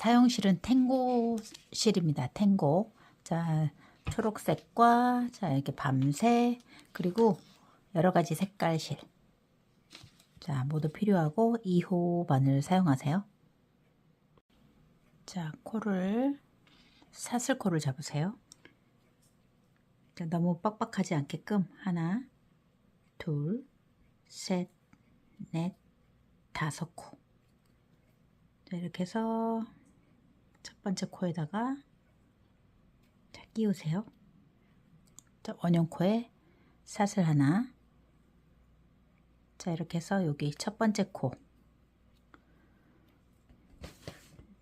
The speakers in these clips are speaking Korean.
사용실은 탱고실입니다. 탱고. 자, 초록색과 자, 이렇게 밤색 그리고 여러 가지 색깔실. 자, 모두 필요하고 2호 바늘 사용하세요. 자, 사슬코를 잡으세요. 자, 너무 빡빡하지 않게끔 하나, 둘, 셋, 넷, 5코. 자, 이렇게 해서 첫 번째 코에다가 자, 끼우세요. 자, 원형코에 사슬 하나. 자, 이렇게 해서 여기 첫 번째 코.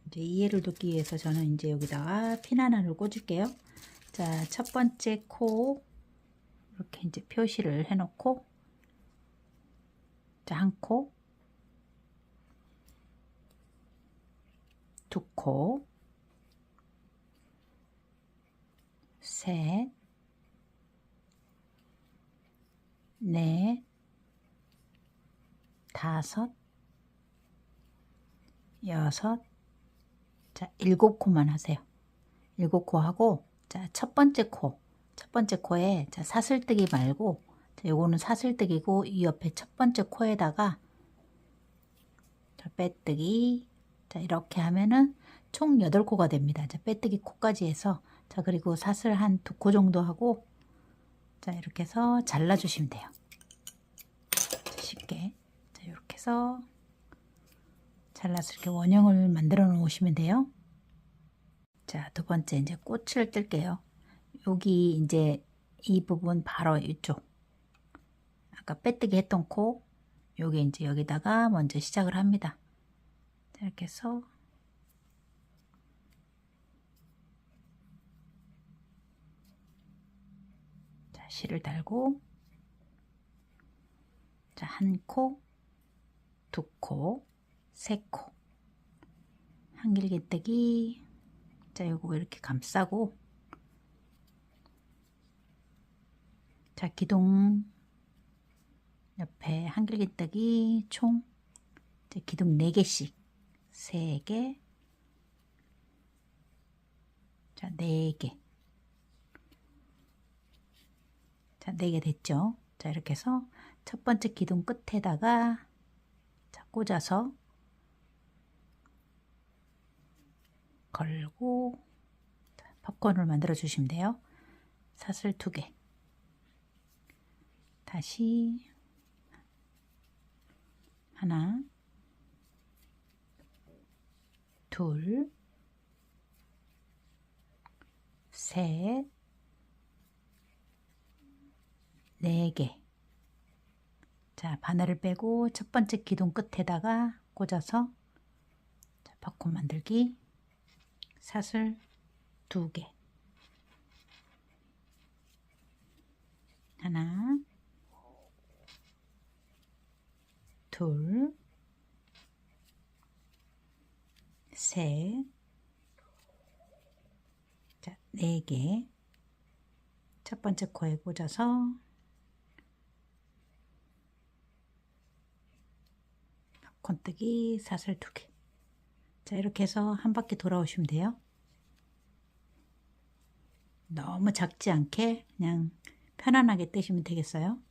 이제 이해를 돕기 위해서 저는 이제 여기다가 핀 하나를 꽂을게요. 자, 첫 번째 코 이렇게 이제 표시를 해놓고 자, 한 코, 두 코, 셋, 넷, 5, 6, 자, 7코만 하세요. 7코 하고 자, 첫 번째 코에 자, 사슬뜨기 말고 자, 요거는 사슬뜨기고 이 옆에 첫 번째 코에다가 자, 빼뜨기. 자, 이렇게 하면은 총 8코가 됩니다. 자, 빼뜨기 코까지 해서 자, 그리고 사슬 한 2코 정도 하고 자, 이렇게 해서 잘라 주시면 돼요. 자, 쉽게. 자, 이렇게 해서 잘라서 이렇게 원형을 만들어 놓으시면 돼요. 자, 두 번째 이제 꽃을 뜰게요. 여기 이제 이 부분 바로 이쪽. 아까 빼뜨기 했던 코, 여기 이제 여기다가 먼저 시작을 합니다. 자, 이렇게 해서 자, 실을 달고 자, 한 코, 두 코, 세 코. 한길개뜨기. 자, 요거 이렇게 감싸고 자, 기둥 옆에 한길개뜨기 총 자, 기둥 4개씩 3개 자, 4개 자, 4개 됐죠? 자, 이렇게 해서 첫 번째 기둥 끝에다가 자, 꽂아서 걸고 팝콘을 만들어 주시면 돼요. 사슬 2개 다시 하나, 둘, 셋, 4개. 자, 바늘을 빼고 첫 번째 기둥 끝에다가 꽂아서 자, 팝콘 만들기. 사슬 2개. 하나, 둘, 셋, 자, 4개. 첫 번째 코에 꽂아서 팝콘뜨기 사슬 2개. 자, 이렇게 해서 한 바퀴 돌아오시면 돼요. 너무 작지 않게 그냥 편안하게 뜨시면 되겠어요.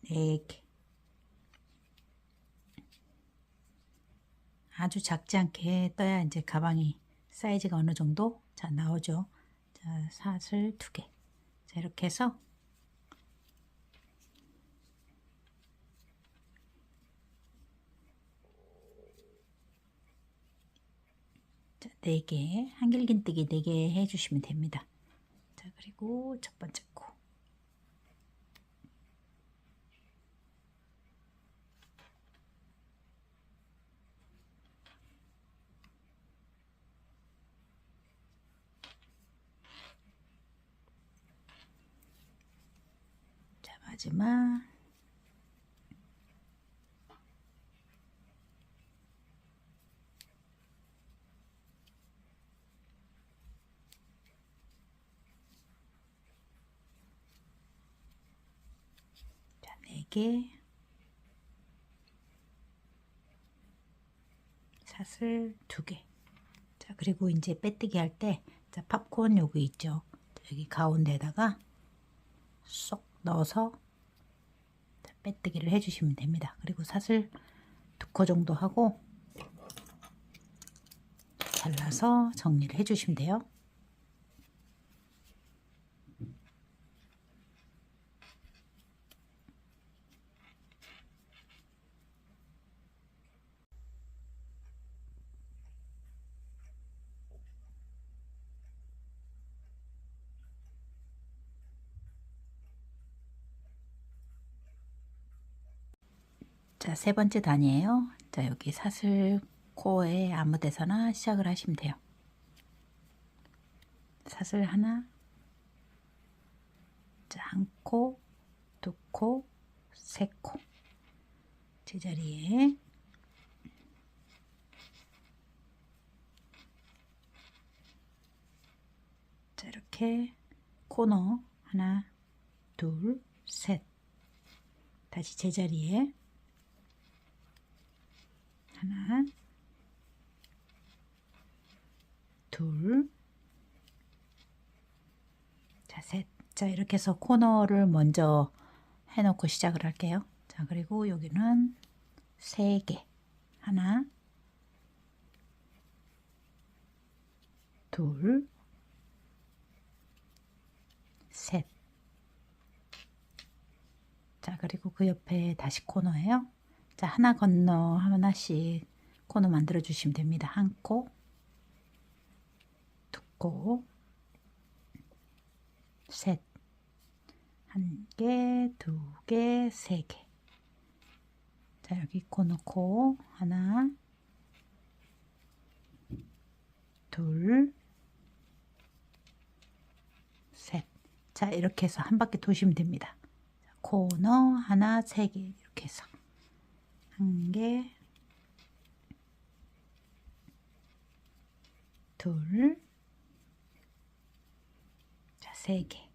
4개. 아주 작지 않게 떠야 이제 가방이 사이즈가 어느 정도 자 나오죠. 자, 사슬 2개. 자, 이렇게 해서 자, 4개 한길긴뜨기 4개 해주시면 됩니다. 자, 그리고 첫 번째 코 자, 마지막 자, 4개 사슬 2개. 자, 그리고 이제 빼뜨기 할 때, 자, 팝콘 여기 있죠. 여기 가운데에다가 쏙 넣어서 자, 빼뜨기를 해주시면 됩니다. 그리고 사슬 2코 정도 하고 잘라서 정리를 해주시면 돼요. 자, 세 번째 단이에요. 자, 여기 사슬 코에 아무 데서나 시작을 하시면 돼요. 사슬 하나, 자, 한 코, 두 코, 세 코. 제자리에 자, 이렇게 코너 하나, 둘, 셋. 다시 제자리에 하나, 둘, 자, 셋. 자, 이렇게 해서 코너를 먼저 해놓고 시작을 할게요. 자, 그리고 여기는 3개. 하나, 둘, 셋. 자, 그리고 그 옆에 다시 코너예요. 자, 하나 건너 하나씩 코너 만들어 주시면 됩니다. 한 코, 두 코, 셋. 한 개, 두 개, 세 개. 자, 여기 코 넣고 하나, 둘, 셋. 자, 이렇게 해서 한 바퀴 도시면 됩니다. 코너 하나, 3개 이렇게 해서 한 개, 둘, 자, 3개.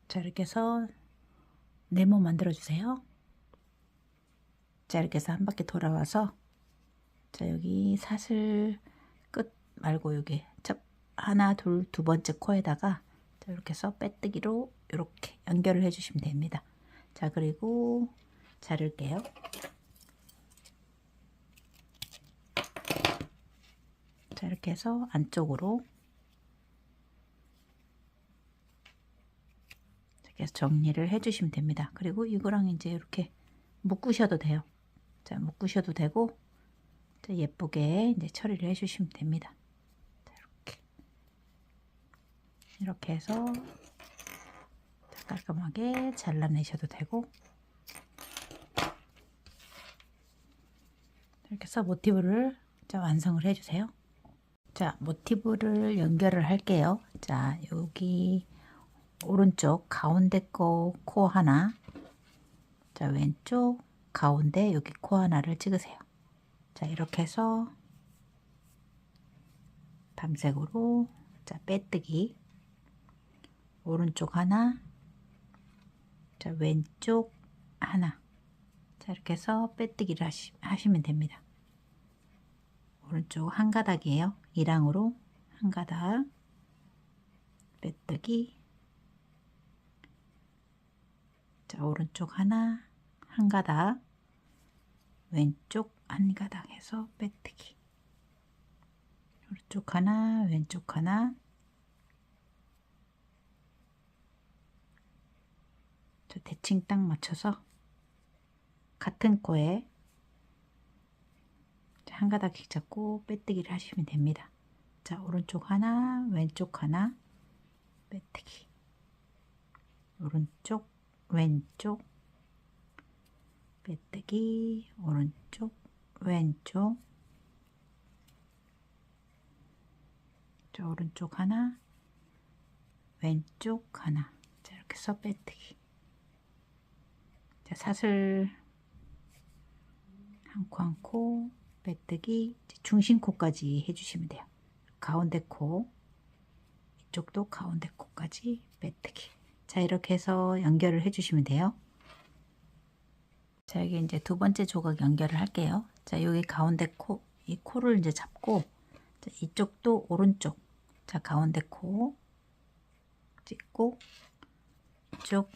자, 이렇게 해서 네모 만들어 주세요. 자, 이렇게 해서 한 바퀴 돌아와서 자, 여기 사슬 끝 말고 여기 하나, 둘, 두 번째 코에다가 자, 이렇게 해서 빼뜨기로 이렇게 연결을 해주시면 됩니다. 자, 그리고 자를게요. 자, 이렇게 해서 안쪽으로 이렇게 해서 정리를 해주시면 됩니다. 그리고 이거랑 이제 이렇게 묶으셔도 돼요. 자, 묶으셔도 되고 자, 예쁘게 이제 처리를 해주시면 됩니다. 자, 이렇게 해서 자, 깔끔하게 잘라내셔도 되고 이렇게 해서 모티브를 자, 완성을 해주세요. 자, 모티브를 연결을 할게요. 자, 여기 오른쪽 가운데 거 코 하나, 자, 왼쪽 가운데 여기 코 하나를 찍으세요. 자, 이렇게 해서 밤색으로 자, 빼뜨기 오른쪽 하나, 자, 왼쪽 하나. 자, 이렇게 해서 빼뜨기를 하시면 됩니다. 오른쪽 한 가닥이에요. 이랑으로 한 가닥 빼뜨기. 자, 오른쪽 하나, 한 가닥, 왼쪽 한 가닥 해서 빼뜨기. 오른쪽 하나, 왼쪽 하나. 자, 대칭 딱 맞춰서 같은 코에 한 가닥씩 잡고 빼뜨기를 하시면 됩니다. 자, 오른쪽 하나, 왼쪽 하나, 빼뜨기. 오른쪽, 왼쪽, 빼뜨기. 오른쪽, 왼쪽, 자, 오른쪽 하나, 왼쪽 하나. 자, 이렇게 해서 빼뜨기. 자, 사슬 한 코 한 코 빼뜨기. 중심 코까지 해주시면 돼요. 가운데 코, 이쪽도 가운데 코까지 빼뜨기. 자, 이렇게 해서 연결을 해주시면 돼요. 자, 여기 이제 두 번째 조각 연결을 할게요. 자, 여기 가운데 코, 이 코를 이제 잡고, 자, 이쪽도 오른쪽, 자, 가운데 코 찍고, 이쪽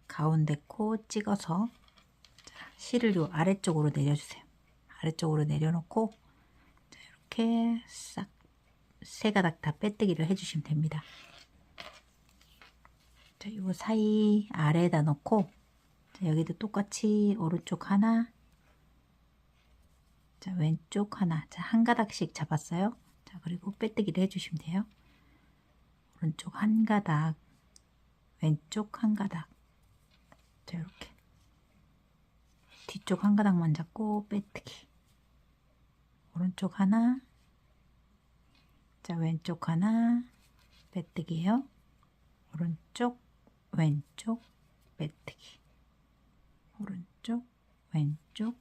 가운데 코 찍어서, 자, 실을 요 아래쪽으로 내려주세요. 아래쪽으로 내려놓고, 자, 이렇게 싹 세 가닥 다 빼뜨기를 해주시면 됩니다. 자, 요 사이 아래에다 놓고, 자, 여기도 똑같이 오른쪽 하나, 자, 왼쪽 하나, 자, 한 가닥씩 잡았어요. 자, 그리고 빼뜨기를 해주시면 돼요. 오른쪽 한 가닥, 왼쪽 한 가닥. 자, 이렇게 뒤쪽 한 가닥만 잡고 빼뜨기. 오른쪽 하나, 자, 왼쪽 하나, 빼뜨기예요. 오른쪽, 왼쪽, 빼뜨기. 오른쪽, 왼쪽.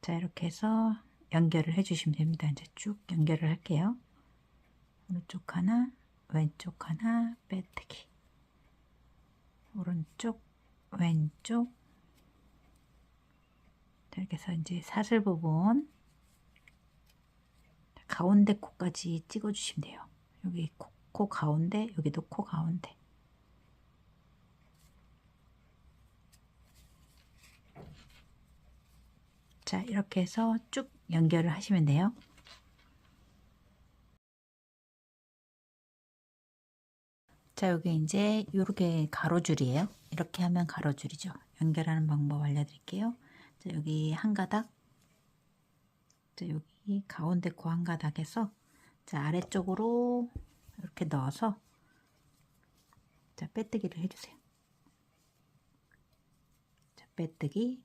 자, 이렇게 해서 연결을 해주시면 됩니다. 이제 쭉 연결을 할게요. 오른쪽 하나, 왼쪽 하나, 빼뜨기. 오른쪽, 왼쪽. 자, 이렇게 해서 이제 사슬 부분 가운데 코까지 찍어주시면 돼요. 여기 코 가운데, 여기도 코 가운데. 자, 이렇게 해서 쭉 연결을 하시면 돼요. 자, 여기 이제 이렇게 가로줄이에요. 이렇게 하면 가로줄이죠. 연결하는 방법 알려드릴게요. 자, 여기 한 가닥, 자, 여기 가운데 코 한 가닥에서, 자, 아래쪽으로 이렇게 넣어서, 자, 빼뜨기를 해주세요. 자, 빼뜨기,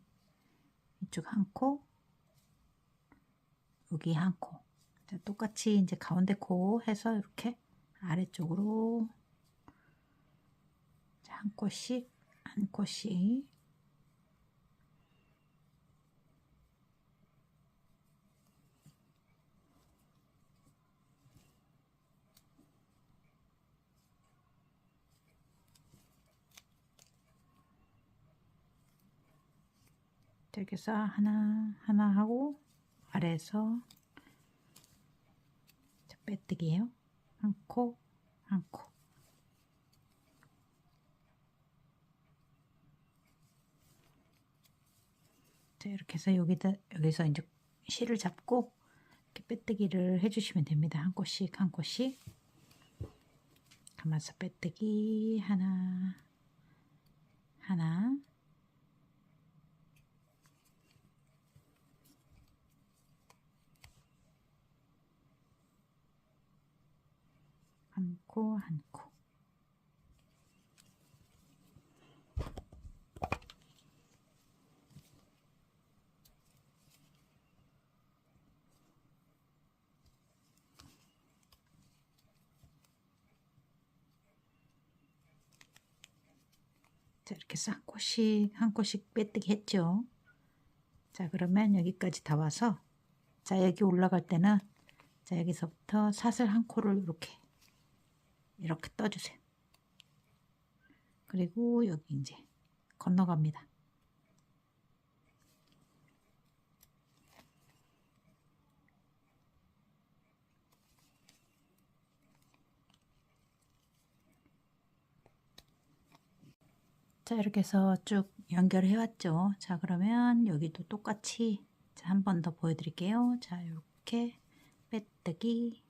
이쪽 한 코, 여기 한 코. 자, 똑같이 이제 가운데 코 해서 이렇게 아래쪽으로, 자, 한 코씩, 한 코씩. 이렇게 해서 하나 하고 아래에서 빼뜨기예요. 한 코, 한 코. 자, 이렇게 해서 여기서 이제 실을 잡고 이렇게 빼뜨기를 해주시면 됩니다. 한 코씩, 한 코씩. 감아서 빼뜨기 하나, 하나. 한 코, 한 코. 자, 이렇게 해서 한 코씩, 한 코씩 빼뜨기 했죠. 자, 그러면 여기까지 다 와서, 자, 여기 올라갈 때는, 자, 여기서부터 사슬 한 코를 이렇게 떠주세요. 그리고 여기 이제 건너갑니다. 자, 이렇게 해서 쭉 연결해 왔죠. 자, 그러면 여기도 똑같이 한 번 더 보여드릴게요. 자, 이렇게 빼뜨기,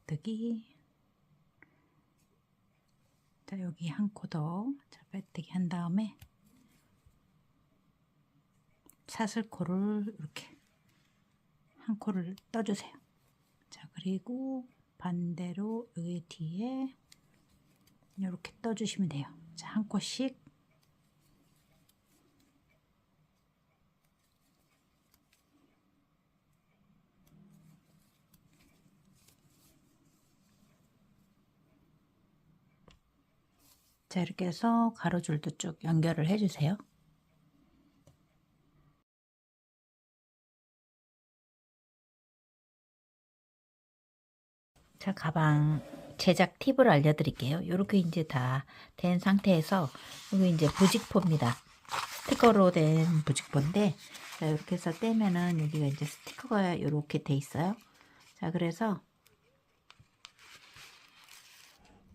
빼뜨기. 자, 여기 한 코 더, 자, 빼뜨기 한 다음에 사슬코를 이렇게 한 코를 떠주세요. 자, 그리고 반대로 여기 뒤에 이렇게 떠주시면 돼요. 자, 한 코씩 자, 이렇게 해서 가로줄도 쭉 연결을 해주세요. 자, 가방 제작 팁을 알려드릴게요. 이렇게 이제 다 된 상태에서 여기 이제 부직포입니다. 스티커로 된 부직포인데, 자, 이렇게 해서 떼면은 여기가 이제 스티커가 이렇게 돼 있어요. 자, 그래서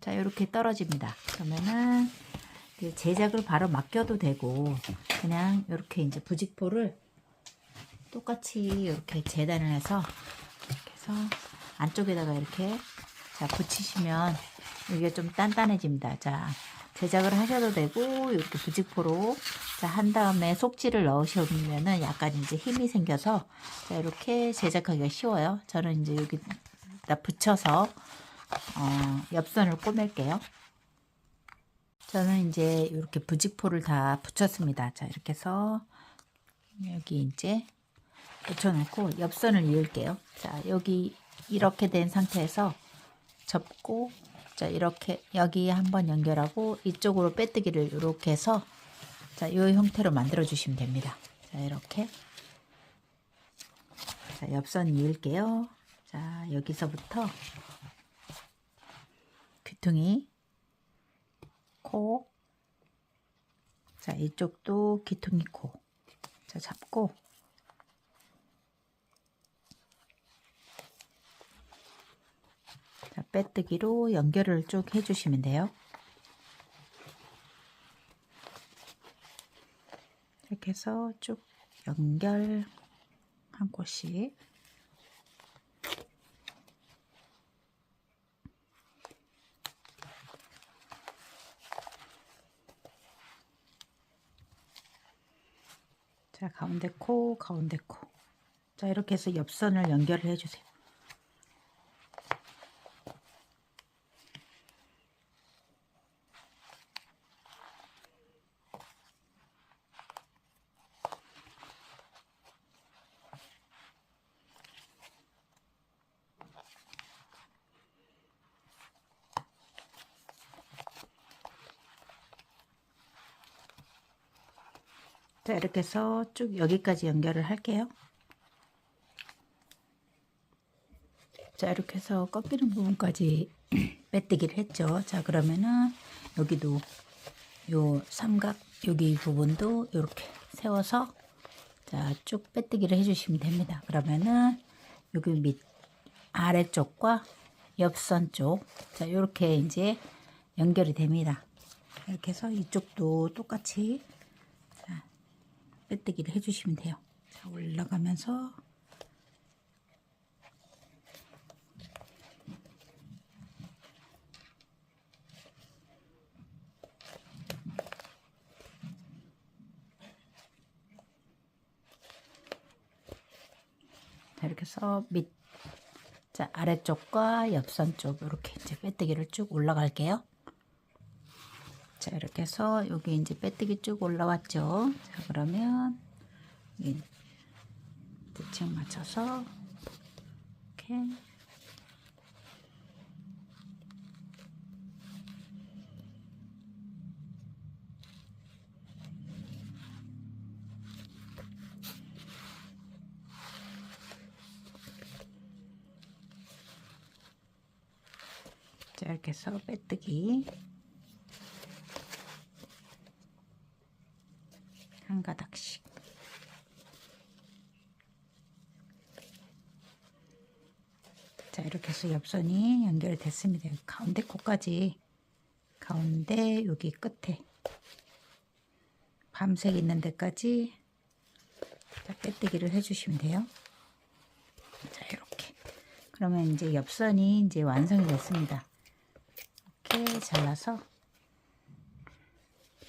자, 이렇게 떨어집니다. 그러면은 제작을 바로 맡겨도 되고, 그냥 이렇게 이제 부직포를 똑같이 이렇게 재단을 해서 이렇게 해서 안쪽에다가 이렇게 자 붙이시면 이게 좀 단단해집니다. 자, 제작을 하셔도 되고 이렇게 부직포로 자, 한 다음에 속지를 넣으시면은 약간 이제 힘이 생겨서 자, 이렇게 제작하기가 쉬워요. 저는 이제 여기다 붙여서 옆선을 꼬맬게요. 저는 이제 이렇게 부직포를 다 붙였습니다. 자, 이렇게 해서 여기 이제 붙여놓고 옆선을 이을게요. 자, 여기 이렇게 된 상태에서 접고 자, 이렇게 여기 한번 연결하고 이쪽으로 빼뜨기를 이렇게 해서 자, 이 형태로 만들어 주시면 됩니다. 자, 이렇게 자, 옆선 이을게요. 자, 여기서부터 귀퉁이 코, 자, 이쪽도 귀퉁이 코, 자, 잡고 자, 빼뜨기로 연결을 쭉 해주시면 돼요. 이렇게 해서 쭉 연결 한 곳씩 자, 가운데 코, 가운데 코. 자, 이렇게 해서 옆선을 연결을 해주세요. 자, 이렇게 해서 쭉 여기까지 연결을 할게요. 자, 이렇게 해서 꺾이는 부분까지 빼뜨기를 했죠. 자, 그러면은 여기도 요 삼각 여기 부분도 이렇게 세워서 자, 쭉 빼뜨기를 해주시면 됩니다. 그러면은 여기 밑 아래쪽과 옆선 쪽 자, 이렇게 이제 연결이 됩니다. 이렇게 해서 이쪽도 똑같이 자, 빼뜨기를 해주시면 돼요. 자, 올라가면서 자, 이렇게 해서 밑 자, 아래쪽과 옆선 쪽 이렇게 이제 빼뜨기를 쭉 올라갈게요. 자, 이렇게 해서 여기 이제 빼뜨기 쭉 올라왔죠. 자, 그러면 대칭 맞춰서 이렇게 자, 이렇게 해서 빼뜨기 한 가닥씩 자, 이렇게 해서 옆선이 연결이 됐습니다. 가운데 코까지 가운데 여기 끝에 밤색 있는 데까지 자, 빼뜨기를 해주시면 돼요. 자, 이렇게 그러면 이제 옆선이 이제 완성이 됐습니다. 이렇게 잘라서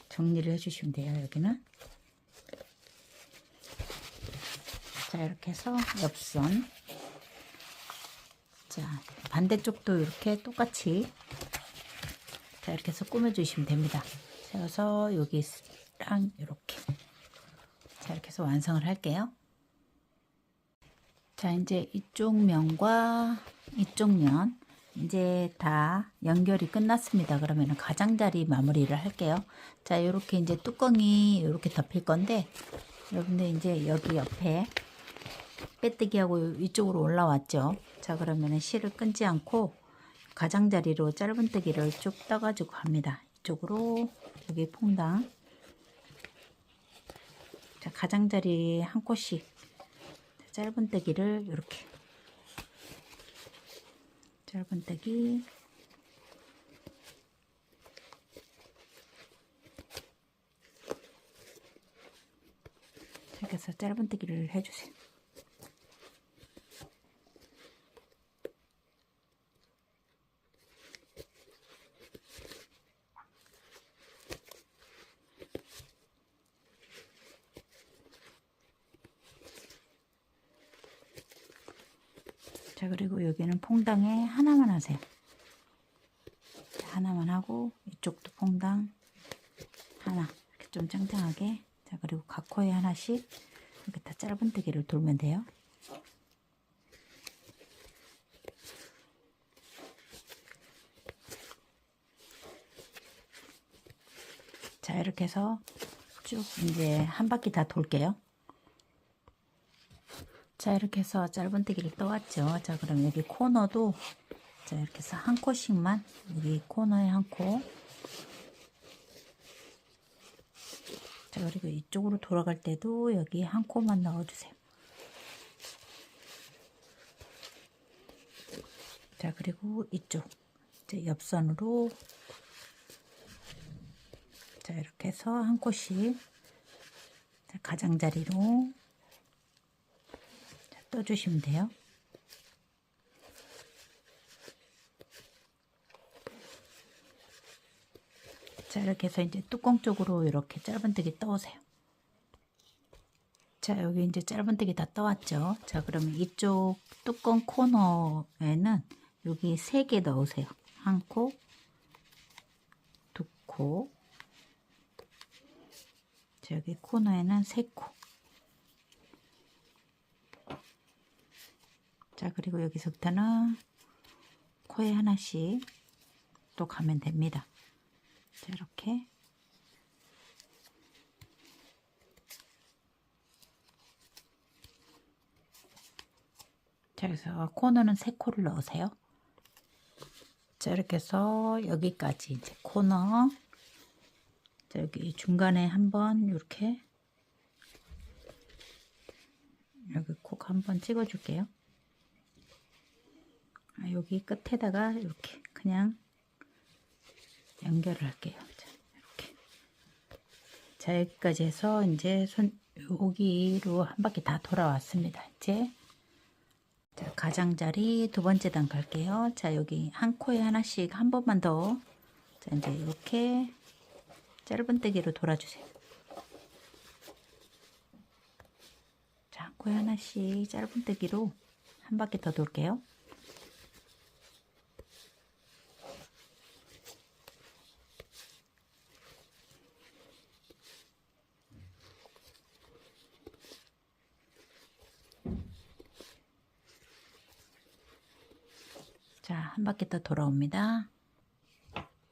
정리를 해주시면 돼요. 여기는 자, 이렇게 해서 옆선 자, 반대쪽도 이렇게 똑같이 자, 이렇게 해서 꾸며주시면 됩니다. 세워서 여기랑 이렇게 자, 이렇게 해서 완성을 할게요. 자, 이제 이쪽 면과 이쪽 면 이제 다 연결이 끝났습니다. 그러면 가장자리 마무리를 할게요. 자, 이렇게 이제 뚜껑이 이렇게 덮일 건데, 여러분들 이제 여기 옆에 빼뜨기하고 이쪽으로 올라왔죠. 자, 그러면은 실을 끊지 않고 가장자리로 짧은뜨기를 쭉 떠가지고 갑니다. 이쪽으로 여기 퐁당. 자, 가장자리 한 코씩 짧은뜨기를 이렇게 짧은뜨기 이렇게 해서 짧은뜨기를 해주세요. 자, 그리고 여기는 퐁당에 하나만 하세요. 자, 하나만 하고 이쪽도 퐁당 하나 이렇게 좀 짱짱하게. 자, 그리고 각 코에 하나씩 이렇게 다 짧은뜨기를 돌면 돼요. 자, 이렇게 해서 쭉 이제 한 바퀴 다 돌게요. 자, 이렇게 해서 짧은뜨기를 떠왔죠. 자, 그럼 여기 코너도 자, 이렇게 해서 한 코씩만 여기 코너에 한 코. 자, 그리고 이쪽으로 돌아갈 때도 여기 한 코만 넣어주세요. 자, 그리고 이쪽 이제 옆선으로 자, 이렇게 해서 한 코씩 자, 가장자리로 자, 떠주시면 돼요. 자, 이렇게 해서 이제 뚜껑 쪽으로 이렇게 짧은뜨기 떠오세요. 자, 여기 이제 짧은뜨기 다 떠왔죠. 자, 그러면 이쪽 뚜껑 코너에는 여기 3개 넣으세요. 한 코, 두 코. 자, 여기 코너에는 3코. 자, 그리고 여기서부터는 코에 하나씩 또 가면 됩니다. 자, 이렇게. 자, 그래서 코너는 3코를 넣으세요. 자, 이렇게 해서 여기까지 이제 코너. 자, 여기 중간에 한번 이렇게 여기 콕 한번 찍어 줄게요. 여기 끝에다가 이렇게 그냥 연결을 할게요. 자, 이렇게. 자, 여기까지 해서 이제 여기로 한 바퀴 다 돌아왔습니다. 이제 자, 가장자리 두 번째 단 갈게요. 자, 여기 한 코에 하나씩 한 번만 더. 자, 이제 이렇게 짧은뜨기로 돌아주세요. 자, 한 코에 하나씩 짧은뜨기로 한 바퀴 더 돌게요. 자, 한 바퀴 더 돌아옵니다.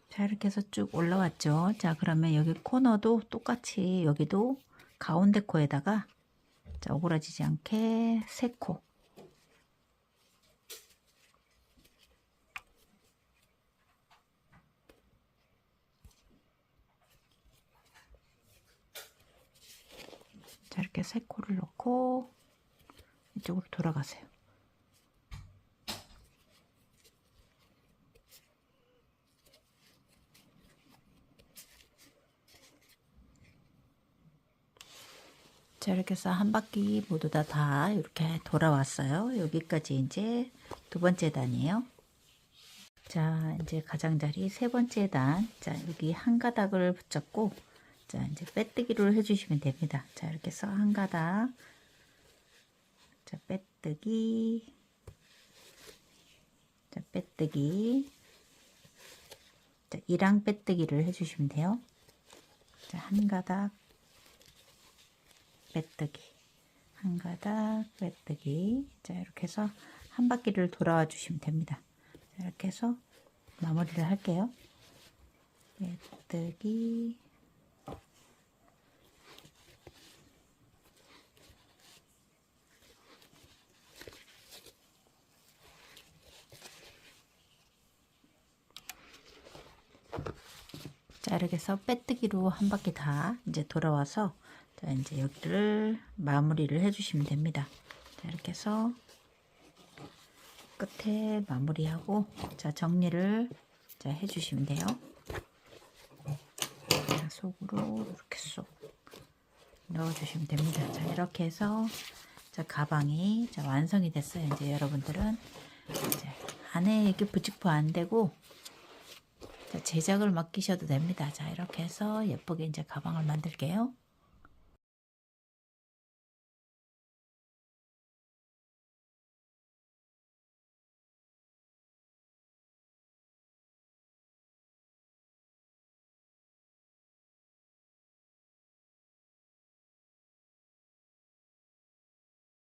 자, 이렇게 해서 쭉 올라왔죠. 자, 그러면 여기 코너도 똑같이 여기도 가운데 코에다가 자, 오그라지지 않게 3코. 자, 이렇게 3코를 넣고 이쪽으로 돌아가세요. 자, 이렇게 해서 한 바퀴 모두 다 이렇게 돌아왔어요. 여기까지 이제 두 번째 단이에요. 자, 이제 가장자리 세 번째 단. 자, 여기 한 가닥을 붙잡고 자, 이제 빼뜨기를 해주시면 됩니다. 자, 이렇게 해서 한 가닥. 자, 빼뜨기. 자, 빼뜨기. 자, 이랑 빼뜨기를 해주시면 돼요. 자, 한 가닥. 빼뜨기, 한 가닥 빼뜨기. 자, 이렇게 해서 한 바퀴를 돌아와 주시면 됩니다. 이렇게 해서 마무리를 할게요. 메뜨기 자, 이렇게 해서 빼뜨기로 한 바퀴 다 이제 돌아와서 자, 이제 여기를 마무리를 해주시면 됩니다. 자, 이렇게 해서 끝에 마무리하고 자, 정리를 자, 해주시면 돼요. 자, 속으로 이렇게 쏙 넣어주시면 됩니다. 자, 이렇게 해서 자, 가방이 자, 완성이 됐어요. 이제 여러분들은 이제 안에 이렇게 부직포 안 되고 자, 제작을 맡기셔도 됩니다. 자, 이렇게 해서 예쁘게 이제 가방을 만들게요.